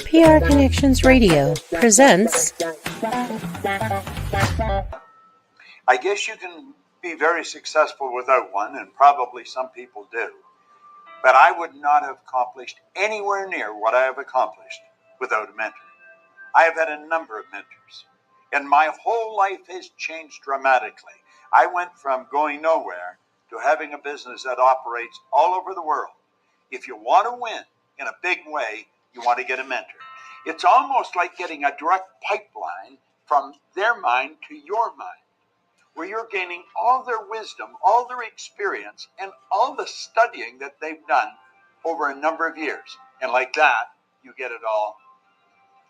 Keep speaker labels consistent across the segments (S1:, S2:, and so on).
S1: PR Connections Radio presents.
S2: I guess you can be very successful without one, and probably some people do. But I would not have accomplished anywhere near what I have accomplished without a mentor. I have had a number of mentors, and my whole life has changed dramatically. I went from going nowhere to having a business that operates all over the world. If you want to win in a big way, you want to get a mentor. It's almost like getting a direct pipeline from their mind to your mind, where you're gaining all their wisdom, all their experience, and all the studying that they've done over a number of years. And like that, you get it all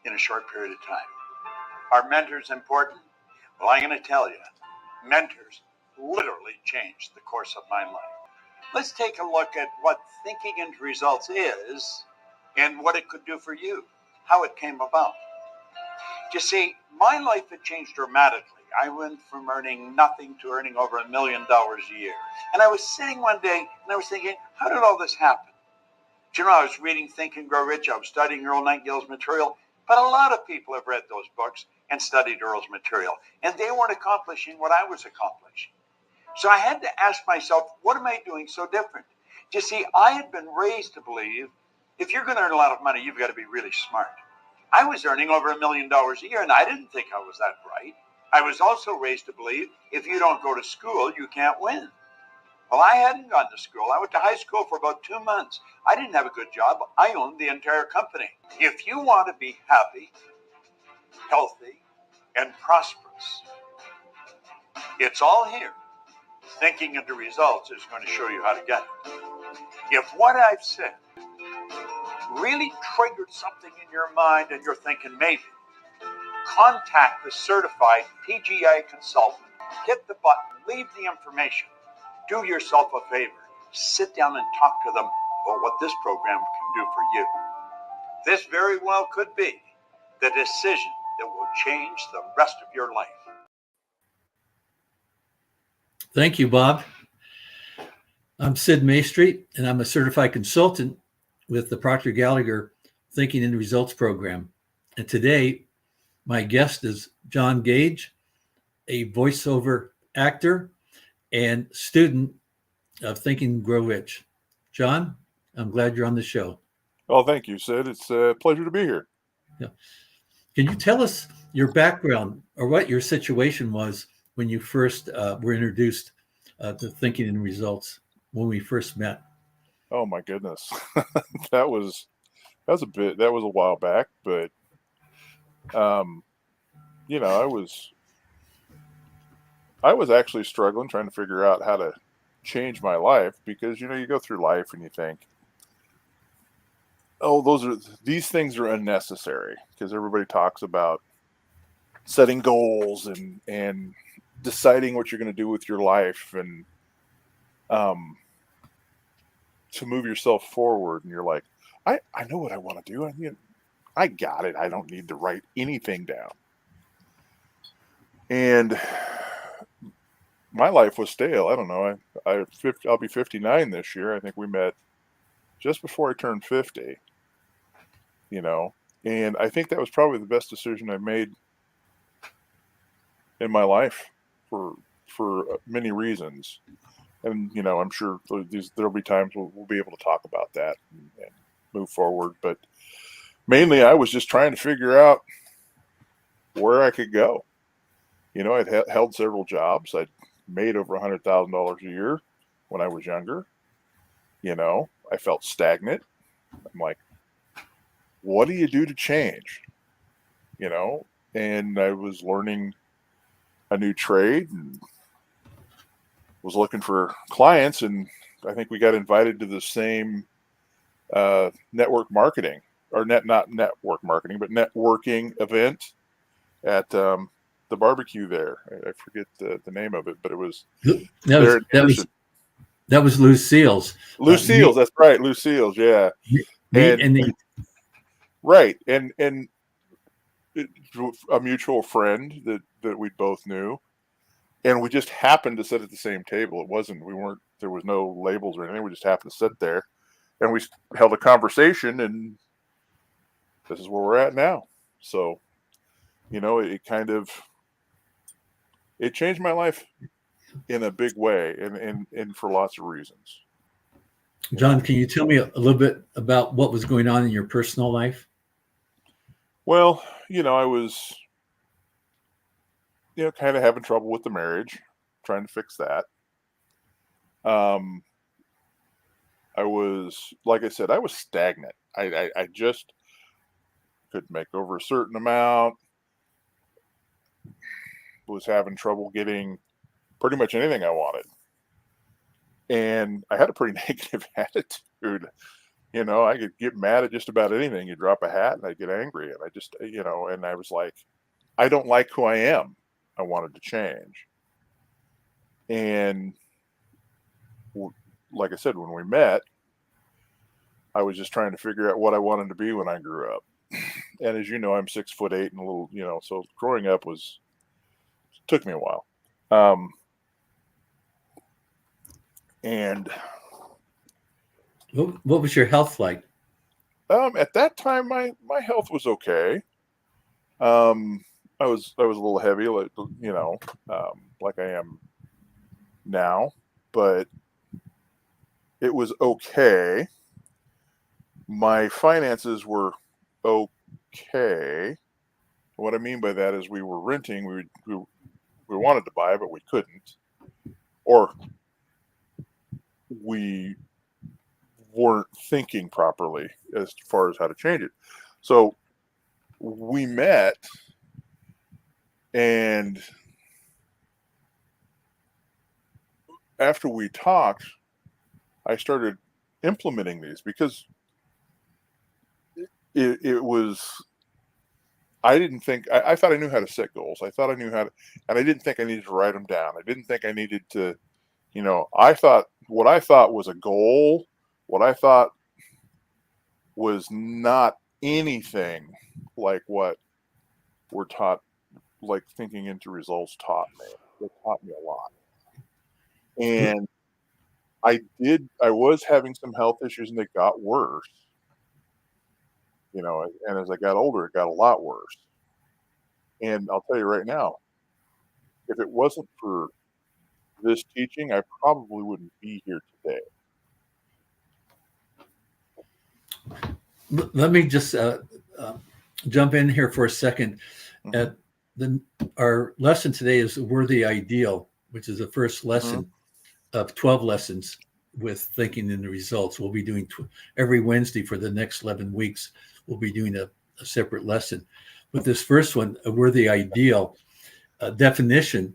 S2: in a short period of time. Are mentors important? Well, I'm going to tell you, mentors literally changed the course of my life. Let's take a look at what thinking into results is and what it could do for you, how it came about. You see, my life had changed dramatically. I went from earning nothing to earning over $1 million a year. And I was sitting one day and I was thinking, how did all this happen? Do you know, I was reading Think and Grow Rich. I was studying Earl Nightingale's material. But a lot of people have read those books and studied Earl's material. And they weren't accomplishing what I was accomplishing. So I had to ask myself, what am I doing so different? You see, I had been raised to believe if you're going to earn a lot of money, you've got to be really smart. I was earning over $1 million a year, and I didn't think I was that bright. I was also raised to believe if you don't go to school, you can't win. Well, I hadn't gone to school. I went to high school for about 2 months. I didn't have a good job. I owned the entire company. If you want to be happy, healthy, and prosperous, it's all here. Thinking into results is going to show you how to get it. If what I've said really triggered something in your mind and you're thinking maybe, contact the certified PGI consultant. Hit the button, leave the information. Do yourself a favor. Sit down and talk to them about what this program can do for you. This very well could be the decision that will change the rest of your life.
S3: Thank you, Bob. I'm Sid Maestre, and I'm a certified consultant with the Procter Gallagher Thinking in Results program. And today, my guest is John Gage, a voiceover actor and student of Think and Grow Rich. John, I'm glad you're on the show.
S4: Oh, thank you, Sid. It's a pleasure to be here.
S3: Yeah. Can you tell us your background or what your situation was when you first were introduced to Thinking in Results when we first met?
S4: Oh my goodness, that was a while back, but I was actually struggling trying to figure out how to change my life because you go through life and you think, oh, these things are unnecessary because everybody talks about setting goals and deciding what you're going to do with your life and to move yourself forward. And you're like, I know what I want to do. I got it. I don't need to write anything down. And my life was stale. I don't know. I'll be 59 this year. I think we met just before I turned 50, and I think that was probably the best decision I made in my life for many reasons. And, I'm sure there'll be times we'll be able to talk about that and move forward. But mainly I was just trying to figure out where I could go. I'd held several jobs. I'd made over $100,000 a year when I was younger. I felt stagnant. I'm like, what do you do to change? And I was learning a new trade and was looking for clients, and I think we got invited to the same network marketing or not network marketing, but networking event at the barbecue there. I forget the name of it, but it was
S3: that was Lucille's.
S4: Lucille's, that's right, Lucille's, yeah. Right, and a mutual friend that we both knew, and we just happened to sit at the same table. We weren't There was no labels or anything. We just happened to sit there, and we held a conversation, and this is where we're at now. So, it kind of it changed my life in a big way, and for lots of reasons.
S3: John, can you tell me a little bit about what was going on in your personal life?
S4: Well, I was, kind of having trouble with the marriage, trying to fix that. I was, like I said, I was stagnant. I just couldn't make over a certain amount. Was having trouble getting pretty much anything I wanted. And I had a pretty negative attitude. I could get mad at just about anything. You drop a hat and I'd get angry. And I just, and I was like, I don't like who I am. I wanted to change. And like I said, when we met, I was just trying to figure out what I wanted to be when I grew up. And as you know, I'm 6'8" and a little, so growing up took me a while. And
S3: what was your health like?
S4: At that time, my health was okay. I was a little heavy, like like I am now, but it was okay. My finances were okay. What I mean by that is we were renting. We wanted to buy, but we couldn't, or we weren't thinking properly as far as how to change it. So we met, and after we talked, I started implementing these because it was, I didn't think, I thought I knew how to set goals. I thought I knew how to, and I didn't think I needed to write them down. I didn't think I needed to, I thought what I thought was a goal, what I thought was not anything like what we're taught, like thinking into results taught me. It taught me a lot. And I was having some health issues, and they got worse. And as I got older, it got a lot worse. And I'll tell you right now, if it wasn't for this teaching, I probably wouldn't be here today.
S3: Let me just jump in here for a second.
S4: Mm-hmm.
S3: Our lesson today is the worthy ideal, which is the first lesson of 12 lessons with thinking in the results. We'll be doing every Wednesday for the next 11 weeks. We'll be doing a separate lesson. But this first one, a worthy ideal, definition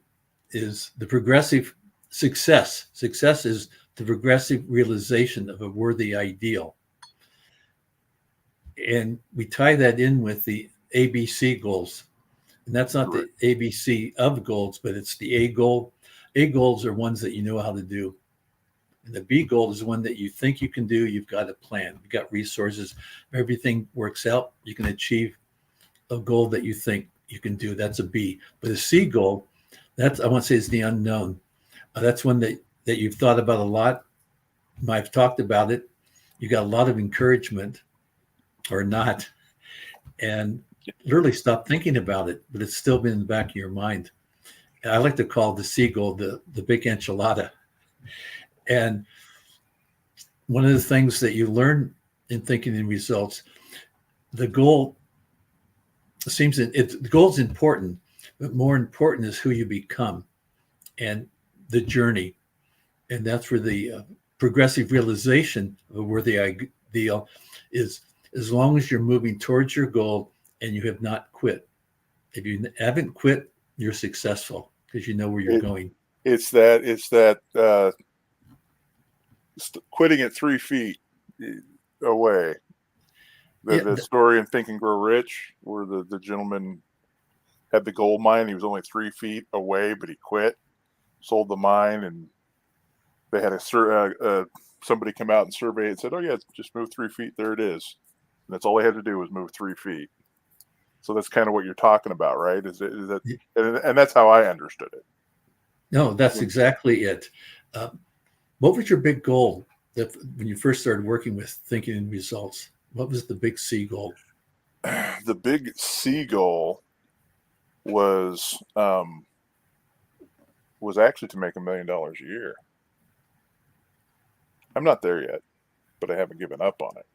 S3: is the progressive success. Success is the progressive realization of a worthy ideal. And we tie that in with the ABC goals. And that's not the ABC of goals, but it's the A goal. A goals are ones that you know how to do. And the B goal is one that you think you can do. You've got a plan. You've got resources. If everything works out, you can achieve a goal that you think you can do. That's a B. But a C goal, that's, I want to say, is the unknown. That's one that you've thought about a lot. I've talked about it. You got a lot of encouragement or not, and literally stop thinking about it, but it's still been in the back of your mind. And I like to call the C goal the big enchilada. And one of the things that you learn in thinking in results, the goal the goal is important, but more important is who you become and the journey. And that's where the progressive realization of a worthy ideal is, as long as you're moving towards your goal and you have not quit. If you haven't quit, you're successful because you know where you're going.
S4: It's that quitting at 3 feet away. The story in Think and Grow Rich, where the gentleman had the gold mine. He was only 3 feet away, but he quit, sold the mine, and they had somebody come out and survey it and said, "Oh yeah, just move 3 feet. There it is." And that's all they had to do was move 3 feet. So that's kind of what you're talking about, right? Is that, and that's how I understood it.
S3: No, that's exactly it. What was your big goal that when you first started working with thinking in results? What was the big C goal?
S4: The big C goal was actually to make $1 million a year. I'm not there yet, but I haven't given up on it.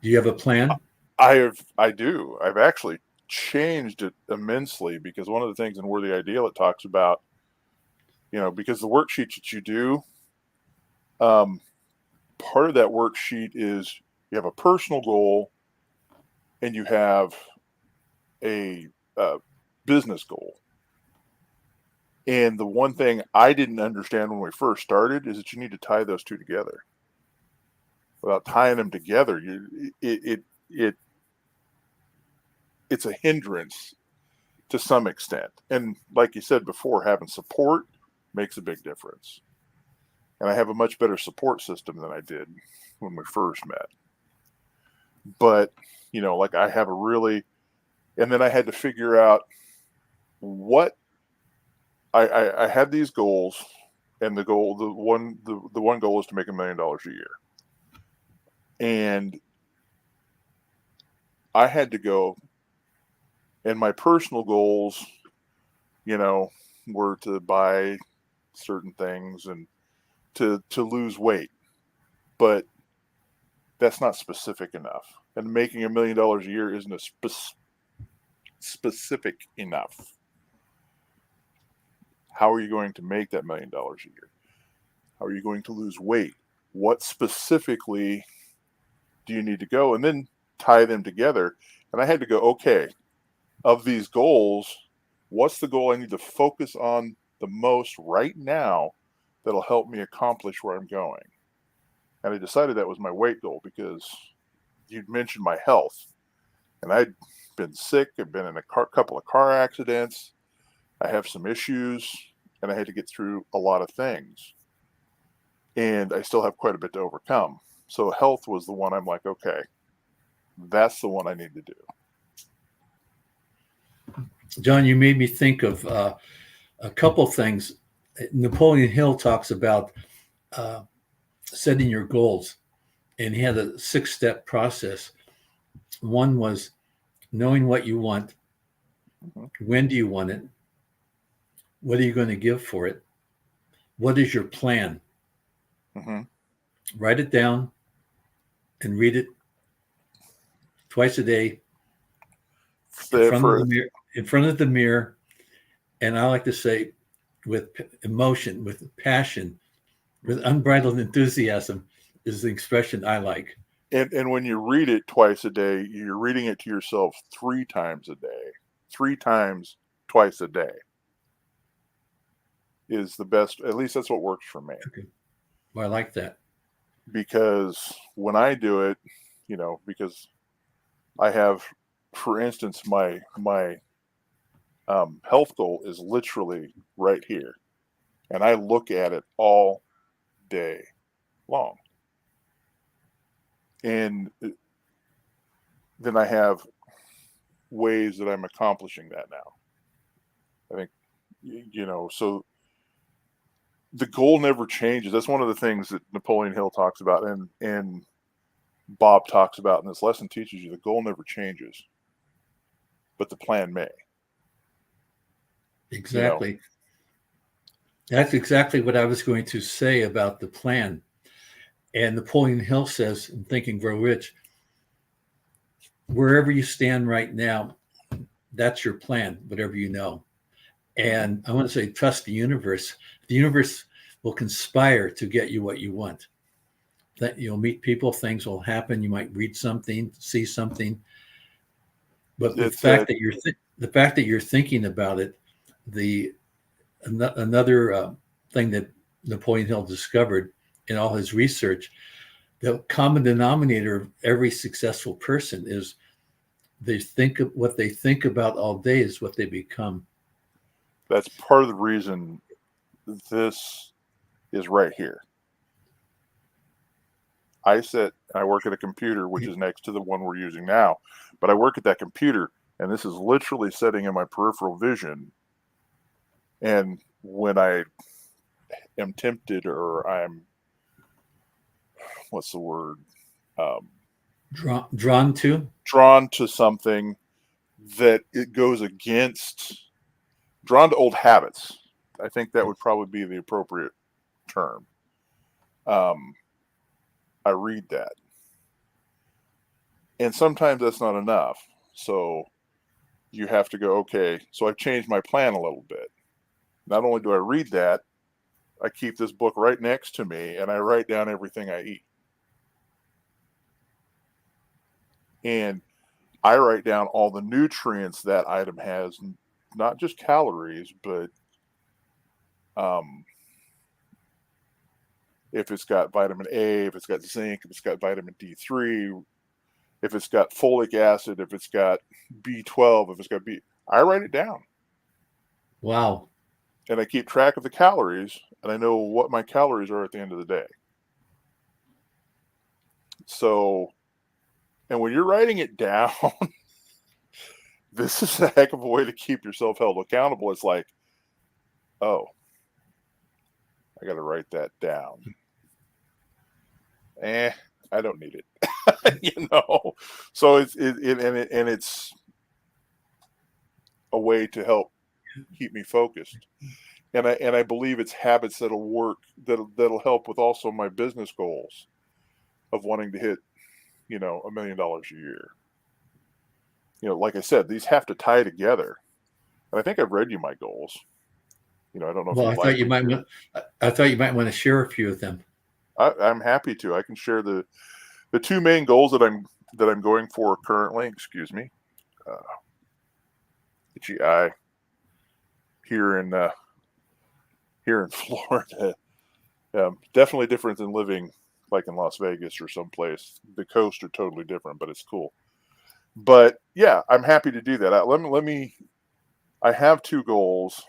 S3: Do you have a plan?
S4: I do. I've actually changed it immensely, because one of the things in Worthy Ideal, it talks about, because the worksheets that you do, part of that worksheet is you have a personal goal and you have a business goal. And the one thing I didn't understand when we first started is that you need to tie those two together. Without tying them together, it's a hindrance to some extent. And like you said before, having support makes a big difference. And I have a much better support system than I did when we first met. But, like I have and then I had to figure out what I had these goals, and the one goal is to make $1 million a year. And I had to go, and my personal goals, were to buy certain things and to lose weight. But that's not specific enough. And making $1 million a year isn't specific enough. How are you going to make that $1 million a year? How are you going to lose weight? What specifically do you need to go? And then tie them together. And I had to go, okay, of these goals, what's the goal I need to focus on the most right now that'll help me accomplish where I'm going? And I decided that was my weight goal, because you'd mentioned my health. And I'd been sick. I've been in a couple of car accidents. I have some issues, and I had to get through a lot of things. And I still have quite a bit to overcome. So health was the one I'm like, okay, that's the one I need to do.
S3: John, you made me think of a couple things. Napoleon Hill talks about setting your goals, and he had a 6-step process. One was knowing what you want. Mm-hmm. When do you want it? What are you going to give for it? What is your plan?
S4: Mm-hmm.
S3: Write it down and read it twice a day in front of the mirror. And I like to say, with emotion, with passion, with unbridled enthusiasm is the expression I like.
S4: And when you read it twice a day, you're reading it to yourself 3 times a day. 3 times twice a day is the best. At least that's what works for me.
S3: Okay. Well, I like that.
S4: Because when I do it, because I have, for instance, my health goal is literally right here. And I look at it all day long. And then I have ways that I'm accomplishing that now. I think, so the goal never changes. That's one of the things that Napoleon Hill talks about, and Bob talks about in this lesson, teaches you the goal never changes, but the plan may.
S3: Exactly. That's exactly what I was going to say about the plan. And Napoleon Hill says in Think and Grow Rich, wherever you stand right now, that's your plan, whatever you know. And I want to say, trust the universe. The universe will conspire to get you what you want. That you'll meet people, things will happen. You might read something, see something. But the fact that you're thinking about it, another thing that Napoleon Hill discovered in all his research, the common denominator of every successful person is what they think about all day is what they become.
S4: That's part of the reason this is right here. I work at a computer, which is next to the one we're using now, but I work at that computer, and this is literally sitting in my peripheral vision. And when I am tempted, or I'm, what's the word?
S3: Drawn to?
S4: Drawn to something that it goes against, drawn to old habits. I think that would probably be the appropriate term. I read that. And sometimes that's not enough. So you have to go, okay, so I've changed my plan a little bit. Not only do I read that, I keep this book right next to me and I write down everything I eat. And I write down all the nutrients that item has, not just calories, but if it's got vitamin A, if it's got zinc, if it's got vitamin D3, if it's got folic acid, if it's got B12, if it's got I write it down.
S3: Wow.
S4: And I keep track of the calories, and I know what my calories are at the end of the day. So, and when you're writing it down, this is a heck of a way to keep yourself held accountable. It's like, oh, I got to write that down. I don't need it. So it's a way to help keep me focused. And I believe it's habits that'll work, that'll help with also my business goals of wanting to hit, $1 million a year. Like I said, these have to tie together. And I think I've read you my goals. I don't know if
S3: Well, I thought you might want to share a few of them.
S4: I'm happy to. I can share the two main goals that I'm going for currently. Excuse me, itchy eye here in Florida. Definitely different than living like in Las Vegas or someplace. The coasts are totally different, but it's cool. But yeah, I'm happy to do that. I have two goals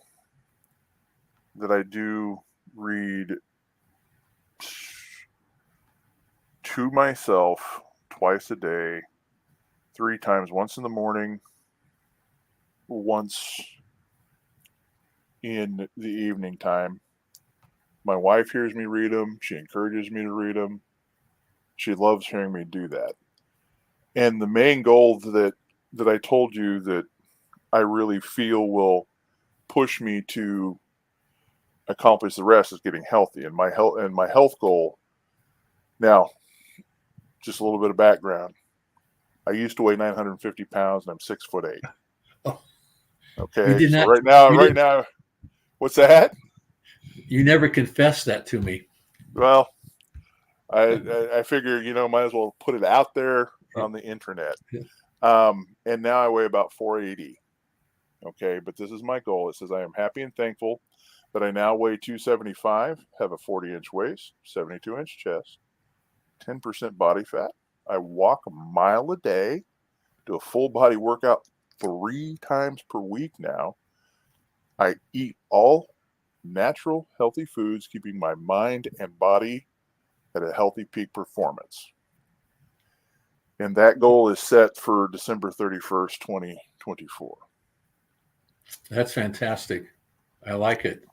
S4: that I do read to myself twice a day, 3 times, once in the morning, once in the evening time. My wife hears me read them. She encourages me to read them. She loves hearing me do that. And the main goal that I told you that I really feel will push me to accomplish the rest is getting healthy. And my health goal. Now, just a little bit of background. I used to weigh 950 pounds, and I'm 6'8".
S3: Oh.
S4: Okay, so right now, what's that?
S3: You never confessed that to me.
S4: Well, I figure might as well put it out there on the internet. And now I weigh about 480. Okay, but this is my goal. It says I am happy and thankful that I now weigh 275, have a 40-inch waist, 72-inch chest, 10% body fat. I walk a mile a day, do a full body workout 3 times per week now. I eat all natural, healthy foods, keeping my mind and body at a healthy peak performance. And that goal is set for December 31st, 2024.
S3: That's fantastic. I like it.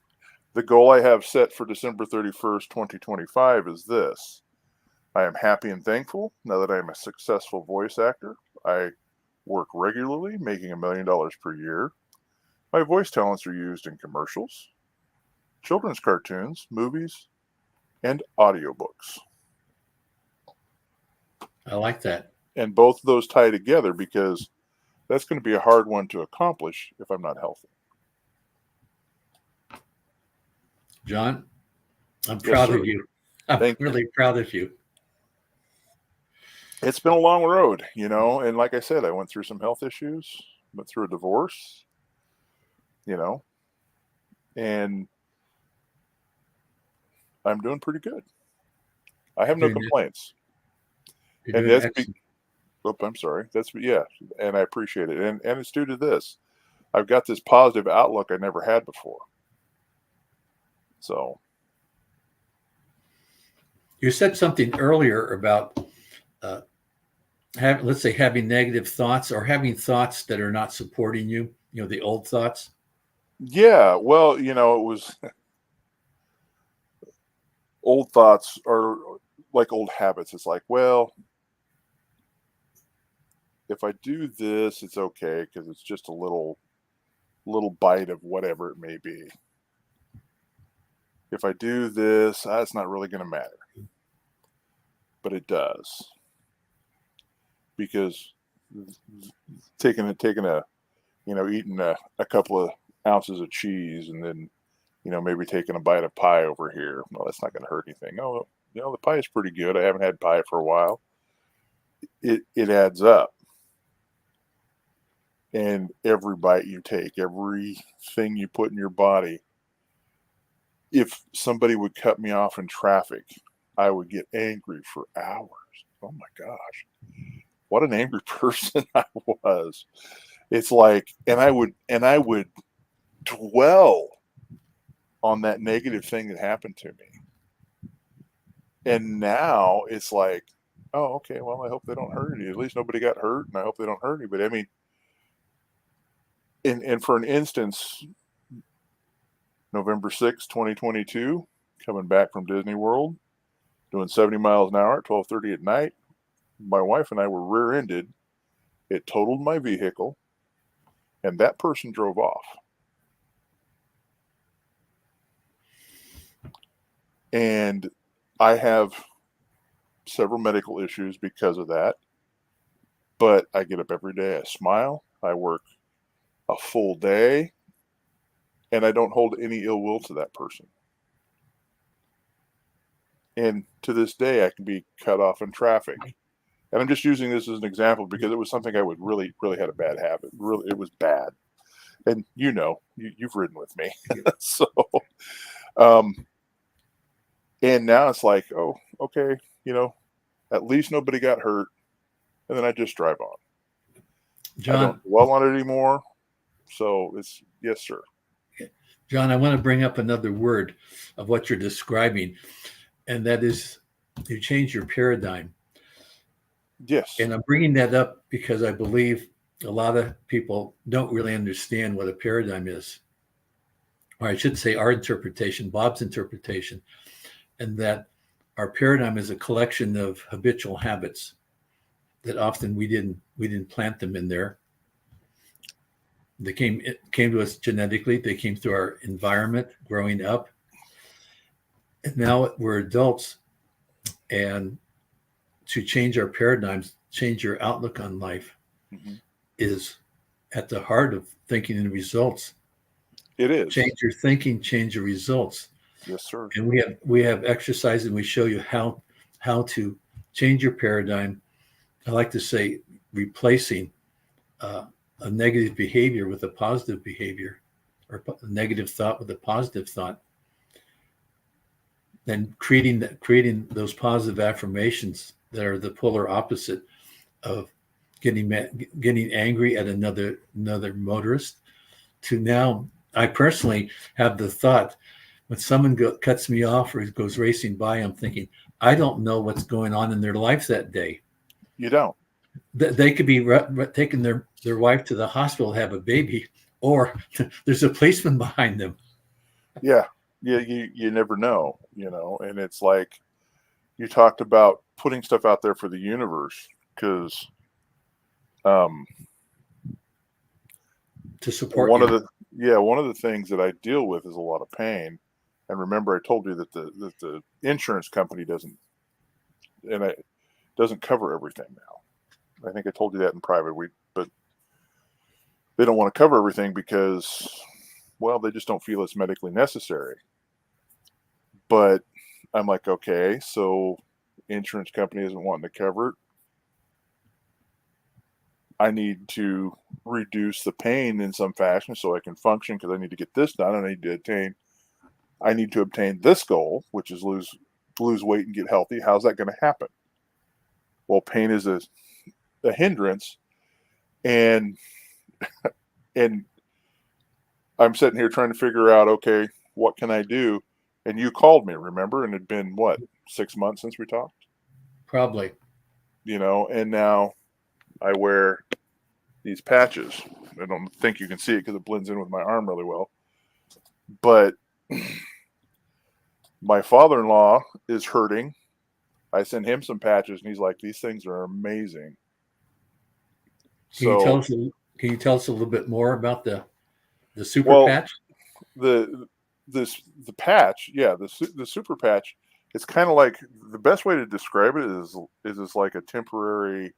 S4: The goal I have set for December 31st, 2025 is this. I am happy and thankful now that I am a successful voice actor. I work regularly, making $1 million per year. My voice talents are used in commercials, children's cartoons, movies, and audiobooks.
S3: I like that.
S4: And both of those tie together because that's going to be a hard one to accomplish if I'm not healthy.
S3: John, I'm proud of you. I'm really proud of you.
S4: It's been a long road, and like I said, I went through some health issues, went through a divorce, and I'm doing pretty good. I have no complaints. And that's I'm sorry. And I appreciate it. And it's due to this. I've got this positive outlook I never had before. So
S3: you said something earlier about having negative thoughts or having thoughts that are not supporting you, the old thoughts.
S4: Yeah, well, it was old thoughts are like old habits. It's like, well, if I do this, it's okay because it's just a little bite of whatever it may be. If I do this, it's not really going to matter. But it does, because taking a eating a couple of ounces of cheese and then maybe taking a bite of pie over here, well, that's not going to hurt anything. Oh, the pie is pretty good. I haven't had pie for a while. It adds up. And every bite you take, everything you put in your body, if somebody would cut me off in traffic, I would get angry for hours. Oh my gosh, what an angry person I was. It's like, and I would dwell on that negative thing that happened to me. And now it's like, oh, okay, well, I hope they don't hurt any. At least nobody got hurt, and I hope they don't hurt anybody. I mean, and for an instance, November 6, 2022, coming back from Disney World, doing 70 miles an hour at 12:30 at night. My wife and I were rear-ended. It totaled my vehicle, and that person drove off. And I have several medical issues because of that. But I get up every day, I smile, I work a full day, and I don't hold any ill will to that person. And to this day, I can be cut off in traffic. And I'm just using this as an example because it was something I would really had a bad habit. Really, it was bad. And you've ridden with me. So, and now it's like, oh, okay, at least nobody got hurt. And then I just drive on.
S3: John,
S4: I don't dwell on it anymore. So it's, yes, sir.
S3: John, I want to bring up another word of what you're describing, and that is you change your paradigm.
S4: Yes.
S3: And I'm bringing that up because I believe a lot of people don't really understand what a paradigm is. Or I should say our interpretation, Bob's interpretation, and that our paradigm is a collection of habitual habits that often we didn't plant them in there. They came to us genetically. They came through our environment growing up. And now we're adults, and to change our paradigms, change your outlook on life, is at the heart of thinking and results.
S4: It is.
S3: Change your thinking, change your results.
S4: Yes, sir.
S3: And we have exercise, and we show you how to change your paradigm. I like to say replacing a negative behavior with a positive behavior, or a negative thought with a positive thought. Then creating those positive affirmations that are the polar opposite of getting angry at another motorist. To now, I personally have the thought when someone cuts me off or goes racing by, I'm thinking, I don't know what's going on in their life that day.
S4: You don't.
S3: They could be taking their wife to the hospital to have a baby, or there's a policeman behind them.
S4: Yeah. You never know, and it's like you talked about putting stuff out there for the universe because
S3: to support
S4: one of the things that I deal with is a lot of pain. And remember, I told you that the insurance company doesn't cover everything now. I think I told you that in private. But they don't want to cover everything because, well, they just don't feel it's medically necessary. But I'm like, okay, so insurance company isn't wanting to cover it. I need to reduce the pain in some fashion so I can function because I need to get this done. I need to obtain this goal, which is lose weight and get healthy. How's that going to happen? Well, pain is a hindrance, and I'm sitting here trying to figure out, okay, what can I do? And you called me, remember? And it'd been, 6 months since we talked?
S3: Probably.
S4: And now I wear these patches. I don't think you can see it because it blends in with my arm really well. But My father-in-law is hurting. I sent him some patches, and he's like, "These things are amazing."
S3: Can you tell
S4: So,
S3: us? Can you tell us a little bit more about the super
S4: well,
S3: patch?
S4: the patch, yeah, the super patch. It's kind of like, the best way to describe it is it's like a temporary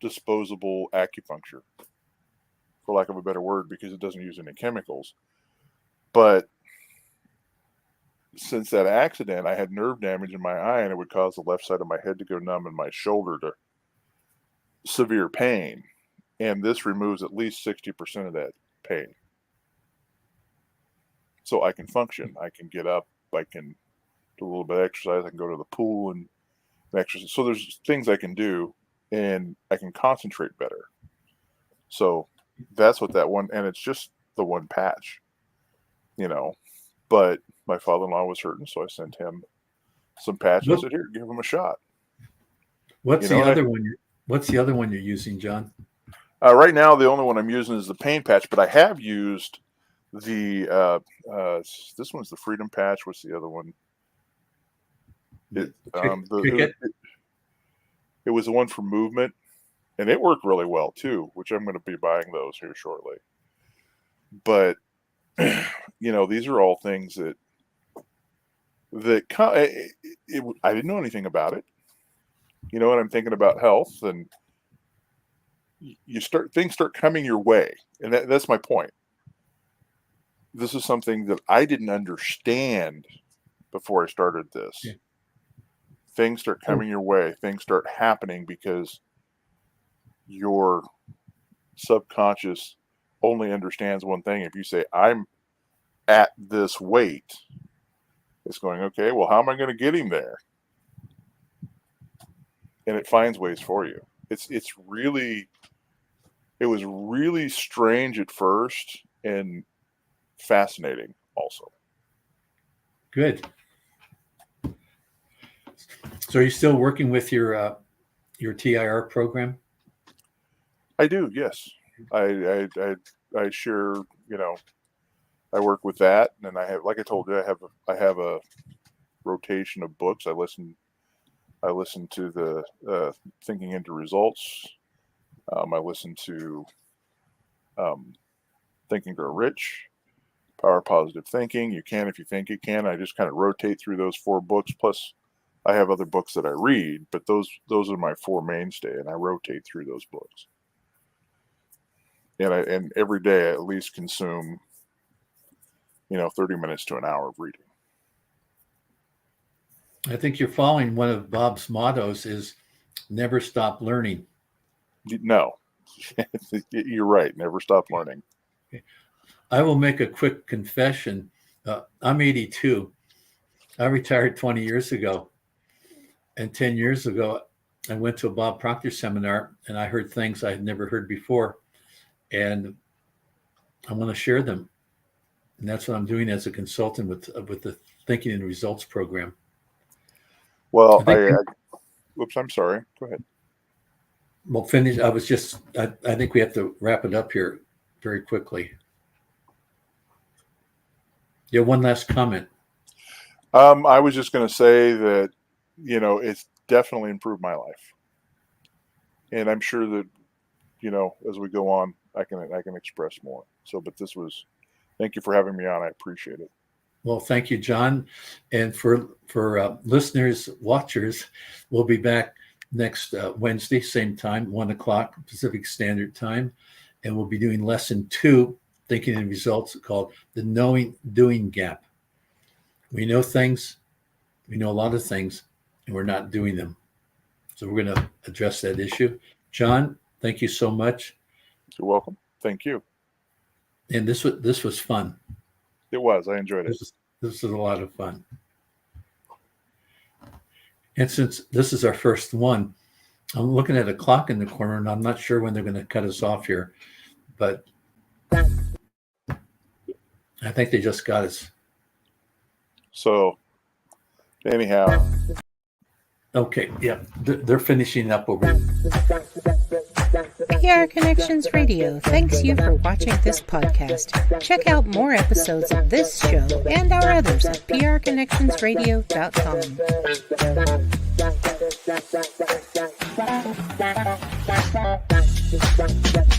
S4: disposable acupuncture, for lack of a better word, because it doesn't use any chemicals. But since that accident, I had nerve damage in my eye, and it would cause the left side of my head to go numb and my shoulder to severe pain. And this removes at least 60% of that pain. So I can function. I can get up. I can do a little bit of exercise. I can go to the pool and exercise. So there's things I can do, and I can concentrate better. So that's what that one, and it's just the one patch, But my father-in-law was hurting, so I sent him some patches.
S3: What,
S4: I said, "Here, give him a shot."
S3: what's the other one? What's the other one you're using, John?
S4: Right now, the only one I'm using is the pain patch, but I have used the this one's the freedom patch. What's the other one? It was the one for movement, and it worked really well too, which I'm going to be buying those here shortly. But these are all things that I didn't know anything about it. And I'm thinking about health, and things start coming your way, and that's my point. This is something that I didn't understand before I started this. Yeah. Things start coming your way. Things start happening because your subconscious only understands one thing. If you say, "I'm at this weight," it's going, "Okay, well, how am I going to get him there?" And it finds ways for you. It was really strange at first and fascinating also.
S3: Good. So are you still working with your TIR program?
S4: I do, yes. I share, I work with that, and I have, like I told you, I have a rotation of books. I listen to the Thinking into Results. I listen to Think and Grow Rich, Power of Positive Thinking. You Can If You Think You Can. I just kind of rotate through those 4 books. Plus, I have other books that I read, but those are my 4 mainstay, and I rotate through those books. And every day I at least consume, 30 minutes to an hour of reading.
S3: I think you're following one of Bob's mottos is never stop learning.
S4: No, you're right. Never stop learning.
S3: I will make a quick confession. I'm 82. I retired 20 years ago. And 10 years ago, I went to a Bob Proctor seminar, and I heard things I had never heard before. And I want to share them. And that's what I'm doing as a consultant with the Thinking and Results program.
S4: Well, oops, I'm sorry. Go ahead.
S3: Well, finish. I think we have to wrap it up here very quickly. Yeah, one last comment.
S4: I was just going to say that, it's definitely improved my life. And I'm sure that, as we go on, I can express more. So, but thank you for having me on. I appreciate it.
S3: Well, thank you, John. And for listeners, watchers, we'll be back next Wednesday, same time, 1:00 Pacific Standard Time. And we'll be doing lesson 2, Thinking and Results, called the Knowing Doing Gap. We know things, we know a lot of things, and we're not doing them. So we're going to address that issue. John, thank you so much.
S4: You're welcome. Thank you.
S3: And this was fun.
S4: It was. I enjoyed it.
S3: This was a lot of fun. And since this is our first one, I'm looking at a clock in the corner, and I'm not sure when they're going to cut us off here, but I think they just got us.
S4: So, anyhow.
S3: Okay, yeah, they're finishing up over here.
S1: PR Connections Radio thanks you for watching this podcast. Check out more episodes of this show and our others at prconnectionsradio.com.